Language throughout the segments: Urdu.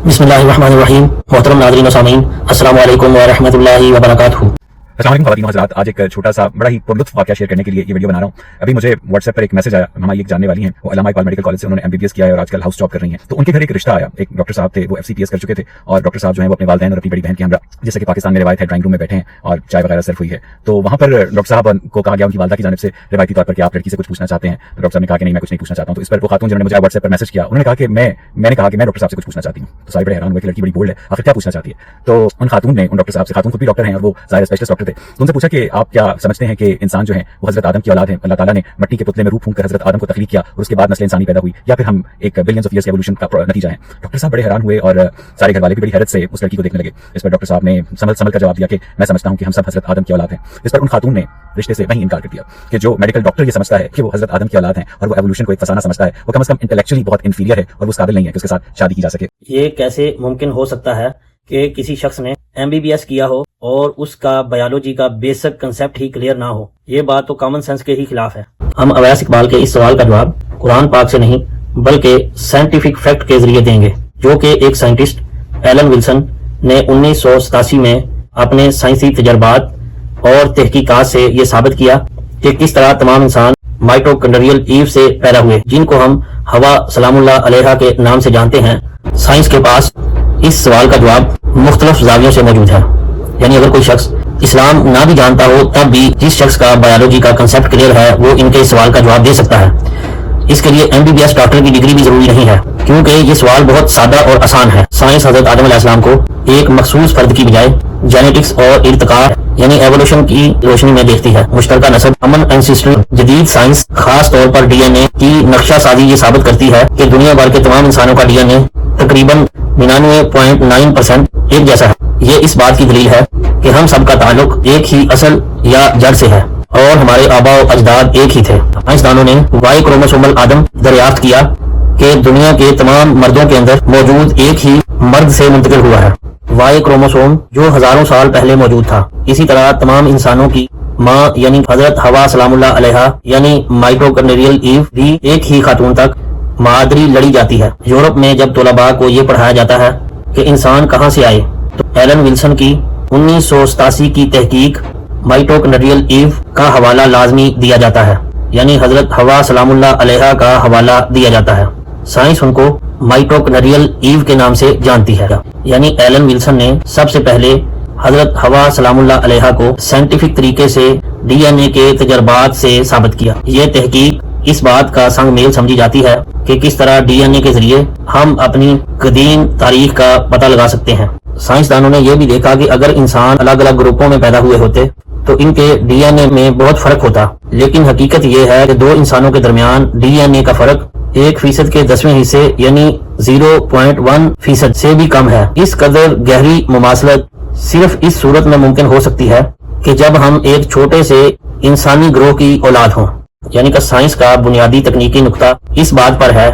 بسم اللہ الرحمن الرحیم۔ محترم ناظرین و سامعین، السلام علیکم ورحمۃ اللہ وبرکاتہ۔ السلام علیکم خواتین و حضرات، آج ایک چھوٹا سا بڑا ہی پرلطف واقعہ شیئر کرنے کے لیے یہ ویڈیو بنا رہا ہوں۔ ابھی مجھے واٹس ایپ پر ایک میسج آیا، ہماری ایک جاننے والی ہیں، وہ علامہ اقبال میڈیکل کالج سے انہوں نے MBBS کیا ہے اور آج کل ہاؤس جاب کر رہی ہیں۔ تو ان کے گھر ایک رشتہ آیا، ایک ڈاکٹر صاحب تھے، وہ FCPS کر چکے تھے اور ڈاکٹر صاحب جو ہیں وہ اپنے والدین اور اپنی بڑی بہن کے ہمراہ، جیسے کہ پاکستان میں روایت ہے، ڈرائنگ روم میں بیٹھے ہیں اور چائے وغیرہ سرو ہوئی ہے۔ تو وہاں پر ڈاکٹر صاحب کو کہا گیا ان کی والدہ کی جانب سے روایتی طور پر کہ آپ لڑکی سے کچھ پوچھنا چاہتے ہیں۔ تو ڈاکٹر صاحب نے کہا کہ نہیں، میں کچھ نہیں پوچھنا چاہتا ہوں۔ تو اس پر وہ خاتون جنہوں نے مجھے واٹس ایپ پر میسج کیا، انہوں نے کہا کہ میں نے کہا کہ میں ڈاکٹر صاحب سے کچھ پوچھنا چاہتی ہوں۔ تو سارے بڑے حیران ہوئے کہ لڑکی بڑی بولڈ ہے، آخر کیا پوچھنا چاہتی ہے۔ تو ان خاتون نے ان ڈاکٹر صاحب سے، خاتون خود بھی ڈاکٹر ہیں اور وہ ظاہر اسپیشلسٹ ڈاکٹر تھے، تو ان سے پوچھا کہ آپ کیا سمجھتے ہیں کہ انسان جو ہے وہ حضرت آدم کی اولاد ہے، اللہ تعالیٰ نے مٹی کے پتلے میں روح پھونک کر حضرت آدم کو تخلیق کیا اور اس کے بعد نسل انسانی پیدا ہوئی، یا پھر ہم ایک بلینز آف ایئرس کے ایوولوشن کا نتیجہ ہیں۔ ڈاکٹر صاحب بڑے حیران ہوئے اور سارے گھر والے بھی بڑی حیرت سے اس لڑکی کو دیکھنے لگے۔ اس پر ڈاکٹر صاحب نے سنبھل کر جواب دیا کہ میں سمجھتا ہوں کہ ہم سب حضرت آدم کی اولاد ہیں۔ اس پر ان خاتون نے رشتے سے وہیں انکار کر دیا کہ جو میڈیکل ڈاکٹر یہ سمجھتا ہے کہ وہ حضرت آدم کی اولاد ہیں اور وہ ایوولوشن کو ایک فسانہ سمجھتا ہے، وہ کم از کم انٹلیکچولی بہت انفیریئر ہے اور وہ اس قابل نہیں ہے کہ اس کے ساتھ شادی کی جا سکے۔ یہ کیسے ممکن ہو سکتا ہے کہ کسی شخص نے MBBS کیا ہو اور اس کا بایولوجی کا بیسک کنسیپٹ ہی کلیئر نہ ہو؟ یہ بات تو کامن سینس کے ہی خلاف ہے۔ ہم اویس اقبال کے اس سوال کا جواب قرآن پاک سے نہیں بلکہ سائنٹیفک فیکٹ کے ذریعے دیں گے، جو کہ ایک سائنٹسٹ ایلن ولسن نے 1987 میں اپنے سائنسی تجربات اور تحقیقات سے یہ ثابت کیا کہ کس طرح تمام انسان مائٹوکونڈریل ایو سے پیدا ہوئے، جن کو ہم ہوا سلام اللہ علیہا کے نام سے جانتے ہیں۔ سائنس کے پاس اس سوال کا جواب مختلف زاویوں سے موجود ہے، یعنی اگر کوئی شخص اسلام نہ بھی جانتا ہو تب بھی جس شخص کا بایولوجی کا کنسیپٹ کلیئر ہے وہ ان کے سوال کا جواب دے سکتا ہے۔ اس کے لیے MBBS ڈاکٹر کی ڈگری بھی ضروری نہیں ہے، کیونکہ یہ سوال بہت سادہ اور آسان ہے۔ سائنس حضرت آدم علیہ السلام کو ایک مخصوص فرد کی بجائے جینیٹکس اور ارتقاء یعنی ایوولوشن کی روشنی میں دیکھتی ہے۔ مشترکہ نسب، امن اینسیسٹر، جدید سائنس خاص طور پر DNA کی نقشہ سازی یہ ثابت کرتی ہے کہ دنیا بھر کے تمام انسانوں کا DNA تقریباً 99.9% ایک جیسا ہے۔ یہ اس بات کی دلیل ہے کہ ہم سب کا تعلق ایک ہی اصل یا جڑ سے ہے اور ہمارے آباء و اجداد ایک ہی تھے۔ سائنسدانوں نے Y کروموسومل آدم دریافت کیا کہ دنیا کے تمام مردوں کے اندر موجود ایک ہی مرد سے منتقل ہوا ہے۔ Y کروموسوم جو ہزاروں سال پہلے موجود تھا، اسی طرح تمام انسانوں کی ماں یعنی حضرت ہوا سلام اللہ علیہا یعنی مائٹوکونڈریل ایو بھی ایک ہی خاتون تک مادری لڑی جاتی ہے۔ یورپ میں جب طلباء کو یہ پڑھایا جاتا ہے کہ انسان کہاں سے آئے تو ایلن ولسن کی 1987 کی تحقیق مائٹوکونڈریل ایو کا حوالہ لازمی دیا جاتا ہے، یعنی حضرت ہوا سلام اللہ علیہا کا حوالہ دیا جاتا ہے۔ سائنس ان کو مائٹوکونڈریل ایو کے نام سے جانتی ہے، یعنی ایلن ولسن نے سب سے پہلے حضرت ہوا سلام اللہ علیہا کو سائنٹیفک طریقے سے DNA کے تجربات سے ثابت کیا۔ یہ تحقیق اس بات کا سنگ میل سمجھی جاتی ہے کہ کس طرح DNA کے ذریعے ہم اپنی قدیم تاریخ کا پتہ لگا سکتے ہیں۔ سائنسدانوں نے یہ بھی دیکھا کہ اگر انسان الگ الگ گروپوں میں پیدا ہوئے ہوتے تو ان کے DNA میں بہت فرق ہوتا، لیکن حقیقت یہ ہے کہ دو انسانوں کے درمیان DNA کا فرق 1% کے 10ویں حصے یعنی 0.1% سے بھی کم ہے۔ اس قدر گہری مماثلت صرف اس صورت میں ممکن ہو سکتی ہے کہ جب ہم ایک چھوٹے سے انسانی گروہ کی اولاد ہوں، یعنی کہ سائنس کا بنیادی تکنیکی نقطہ اس بات پر ہے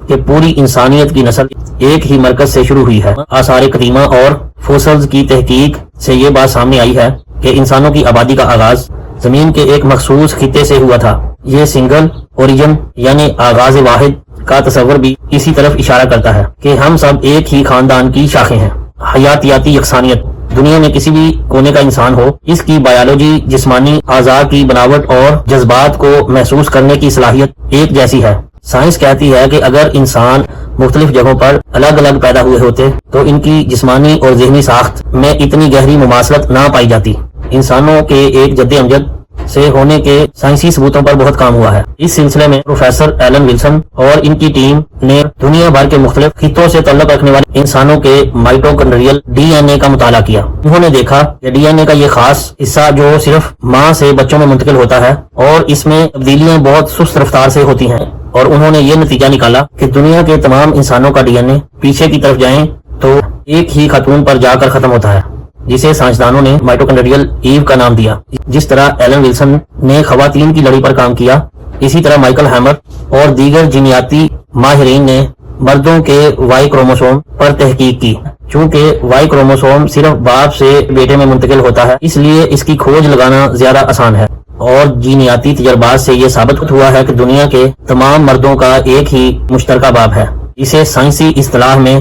کہ پوری انسانیت کی نسل ایک ہی مرکز سے شروع ہوئی ہے۔ آثار قدیمہ اور فوسلز کی تحقیق سے یہ بات سامنے آئی ہے کہ انسانوں کی آبادی کا آغاز زمین کے ایک مخصوص خطے سے ہوا تھا۔ یہ سنگل اوریجن یعنی آغاز واحد کا تصور بھی اسی طرف اشارہ کرتا ہے کہ ہم سب ایک ہی خاندان کی شاخیں ہیں۔ حیاتیاتی یکسانیت، دنیا میں کسی بھی کونے کا انسان ہو، اس کی بایولوجی، جسمانی اعضاء کی بناوٹ اور جذبات کو محسوس کرنے کی صلاحیت ایک جیسی ہے۔ سائنس کہتی ہے کہ اگر انسان مختلف جگہوں پر الگ الگ پیدا ہوئے ہوتے تو ان کی جسمانی اور ذہنی ساخت میں اتنی گہری مماثلت نہ پائی جاتی۔ انسانوں کے ایک جد امجد سے ہونے کے سائنسی ثبوتوں پر بہت کام ہوا ہے۔ اس سلسلے میں پروفیسر ایلن ولسن اور ان کی ٹیم نے دنیا بھر کے مختلف خطوں سے تعلق رکھنے والے انسانوں کے مائٹوکونڈریل DNA کا مطالعہ کیا۔ انہوں نے دیکھا کہ DNA کا یہ خاص حصہ جو صرف ماں سے بچوں میں منتقل ہوتا ہے اور اس میں تبدیلیاں بہت سست رفتار سے ہوتی ہیں، اور انہوں نے یہ نتیجہ نکالا کہ دنیا کے تمام انسانوں کا DNA پیچھے کی طرف جائیں تو ایک ہی خاتون پر جا کر ختم ہوتا ہے، جسے سائنسدانوں نے مائٹوکونڈریل ایو کا نام دیا۔ جس طرح ایلن ولسن نے خواتین کی لڑی پر کام کیا، اسی طرح مائیکل ہیمر اور دیگر جینیاتی ماہرین نے مردوں کے Y کروموسوم پر تحقیق کی۔ چونکہ Y کروموسوم صرف باپ سے بیٹے میں منتقل ہوتا ہے، اس لیے اس کی کھوج لگانا زیادہ آسان ہے، اور جینیاتی تجربات سے یہ ثابت ہوا ہے کہ دنیا کے تمام مردوں کا ایک ہی مشترکہ باپ ہے، اسے سائنسی اصطلاح میں